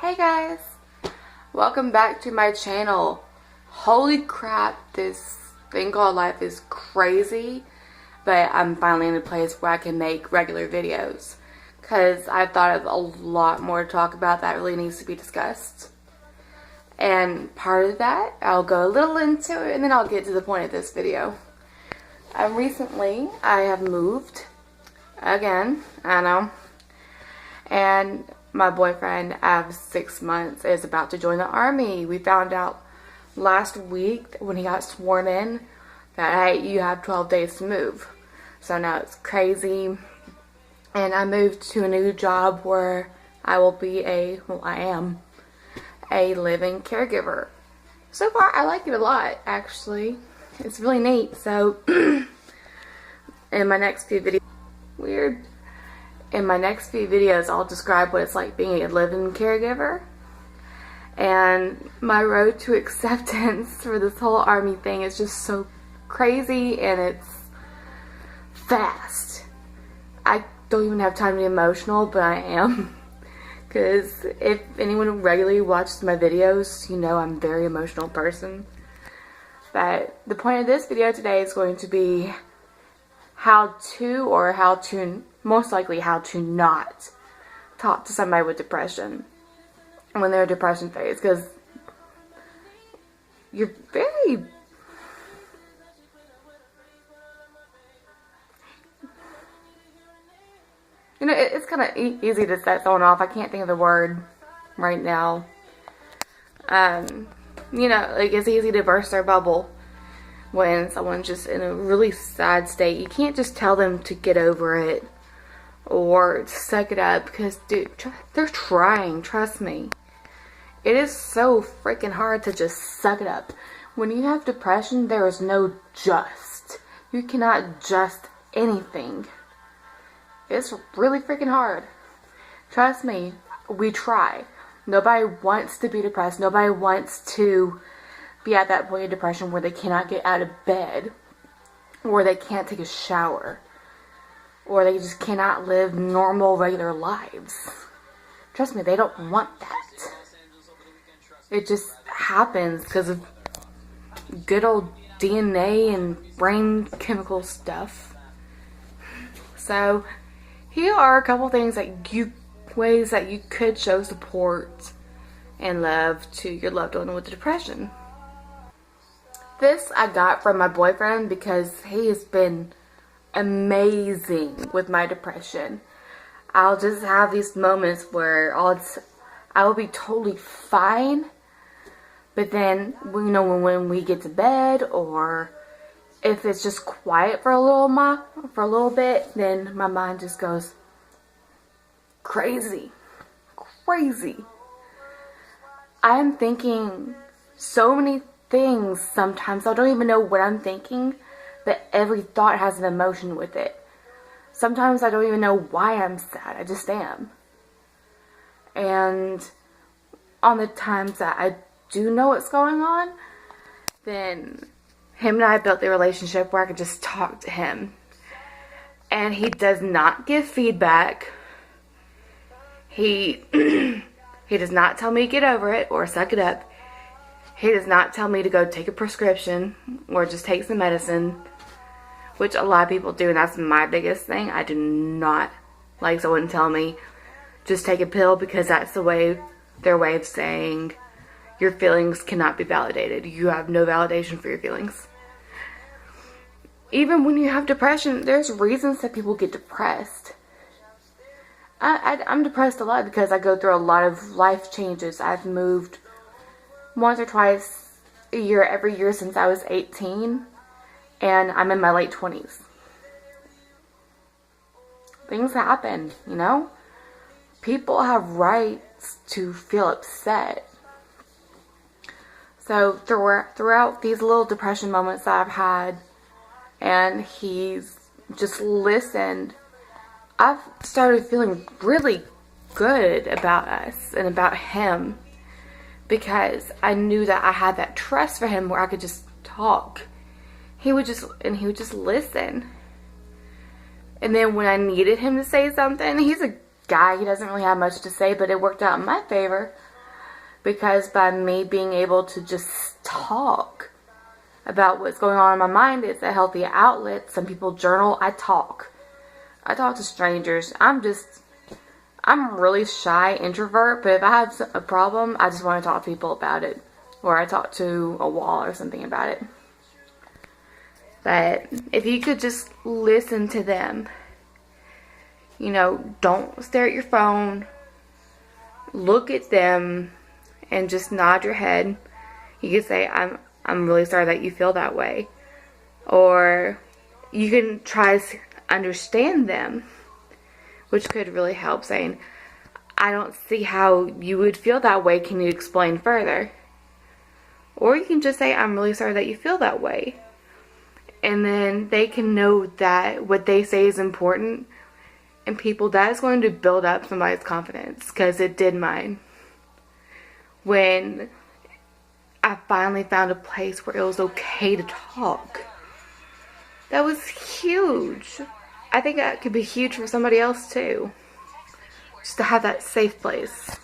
Hey guys, welcome back to my channel. Holy crap, this thing called life is crazy, but I'm finally in a place where I can make regular videos because I've thought of a lot more to talk about that really needs to be discussed. And part of that, I'll go a little into it and then I'll get to the point of this video. Recently, I have moved again, I know, and my boyfriend of 6 months is about to join the army. We found out last week when he got sworn in that, hey, you have 12 days to move. So now it's crazy. And I moved to a new job where I will be I am a living caregiver. So far, I like it a lot, actually. It's really neat. So in my next few videos, I'll describe what it's like being a living caregiver and my road to acceptance for this whole army thing is just so crazy and it's fast. I don't even have time to be emotional, but I am, because if anyone regularly watches my videos, you know I'm a very emotional person. But the point of this video today is going to be most likely how to not talk to somebody with depression when they're in depression phase, because you're very it's kind of easy to set someone off. I can't think of the word right now. It's easy to burst their bubble when someone's just in a really sad state. You can't just tell them to get over it or suck it up, because dude, they're trying, trust me. It is so freaking hard to just suck it up. When you have depression, there is no just. You cannot just anything. It's really freaking hard. Trust me, we try. Nobody wants to be depressed. Nobody wants to be at that point of depression where they cannot get out of bed, or they can't take a shower, or they just cannot live normal, regular lives. Trust me, they don't want that. It just happens because of good old DNA and brain chemical stuff. So here are a couple things ways that you could show support and love to your loved one with depression. This I got from my boyfriend because he has been amazing with my depression. I'll just have these moments where I will be totally fine, but then when we get to bed, or if it's just quiet for a little bit, then my mind just goes crazy. I am thinking so many things sometimes. I don't even know what I'm thinking, but every thought has an emotion with it. Sometimes I don't even know why I'm sad. I just am. And on the times that I do know what's going on, then him and I built the relationship where I could just talk to him. And he does not give feedback. He does not tell me to get over it or suck it up. He does not tell me to go take a prescription or just take some medicine, which a lot of people do, and that's my biggest thing. I do not like someone tell me just take a pill, because that's their way of saying your feelings cannot be validated. You have no validation for your feelings. Even when you have depression, there's reasons that people get depressed. I'm depressed a lot because I go through a lot of life changes. I've moved once or twice a year every year since I was 18, and I'm in my late 20s. Things happen, People have rights to feel upset. So throughout these little depression moments that I've had, and he's just listened, I've started feeling really good about us and about him, because I knew that I had that trust for him where I could just talk. He would just listen. And then when I needed him to say something, he's a guy, he doesn't really have much to say, but it worked out in my favor. because by me being able to just talk about what's going on in my mind, it's a healthy outlet. Some people journal. I talk to strangers. I'm a really shy introvert, but if I have a problem, I just want to talk to people about it, or I talk to a wall or something about it. But if you could just listen to them, you know, don't stare at your phone, look at them, and just nod your head. You could say, I'm really sorry that you feel that way. Or you can try to understand them, which could really help, saying, I don't see how you would feel that way. Can you explain further? Or you can just say, I'm really sorry that you feel that way. And then they can know that what they say is important. And people, that is going to build up somebody's confidence, because it did mine. When I finally found a place where it was okay to talk. That was huge. I think that could be huge for somebody else too. Just to have that safe place.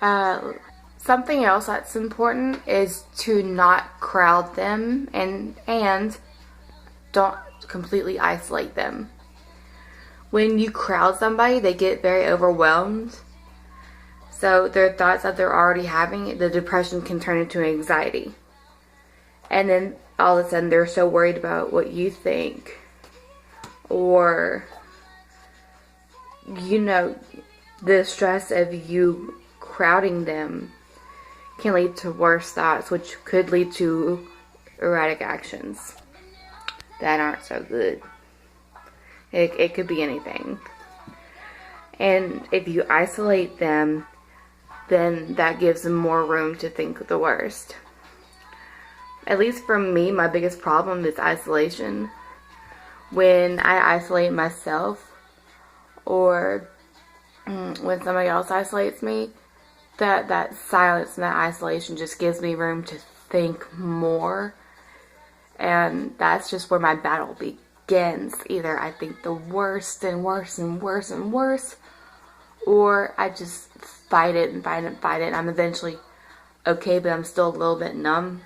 Something else that's important is to not crowd them and don't completely isolate them. When you crowd somebody, they get very overwhelmed. So their thoughts that they're already having, the depression can turn into anxiety. And then all of a sudden they're so worried about what you think. Or, you know, the stress of you crowding them can lead to worse thoughts, which could lead to erratic actions that aren't so good. It could be anything. And if you isolate them, then that gives them more room to think the worst. At least for me, my biggest problem is isolation. When I isolate myself, or when somebody else isolates me, that silence and that isolation just gives me room to think more. And that's just where my battle begins. Either I think the worst and worse and worse and worse, or I just fight it and fight it and fight it. I'm eventually okay, but I'm still a little bit numb.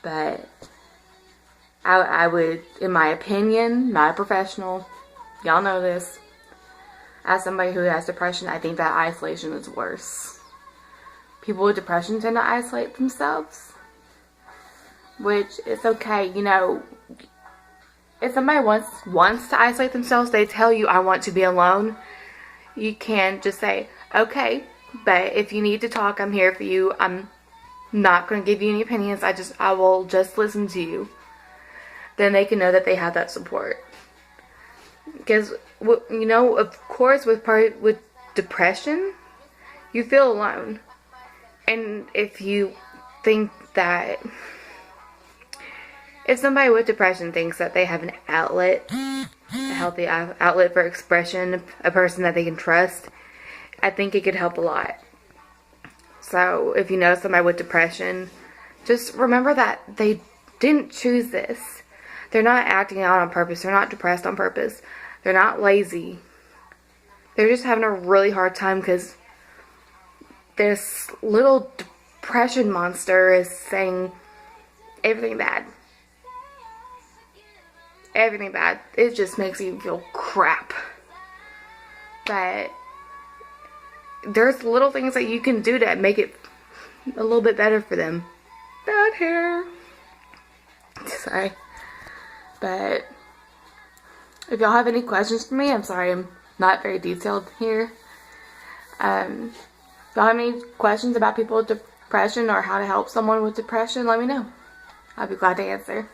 But I would, in my opinion, not a professional, y'all know this, as somebody who has depression, I think that isolation is worse. People with depression tend to isolate themselves, which is okay. You know, if somebody wants to isolate themselves, they tell you, I want to be alone. You can just say, okay, but if you need to talk, I'm here for you. I'm not going to give you any opinions. I will just listen to you. Then they can know that they have that support. Because, you know, of course, with depression, you feel alone. And if you think that, if somebody with depression thinks that they have an outlet, a healthy outlet for expression, a person that they can trust, I think it could help a lot. So if you know somebody with depression, just remember that they didn't choose this. They're not acting out on purpose. They're not depressed on purpose. They're not lazy. They're just having a really hard time because this little depression monster is saying everything bad. Everything bad. It just makes you feel crap. But there's little things that you can do to make it a little bit better for them. Bad hair. Sorry. But if y'all have any questions for me, I'm sorry I'm not very detailed here. If y'all have any questions about people with depression or how to help someone with depression, let me know. I'll be glad to answer.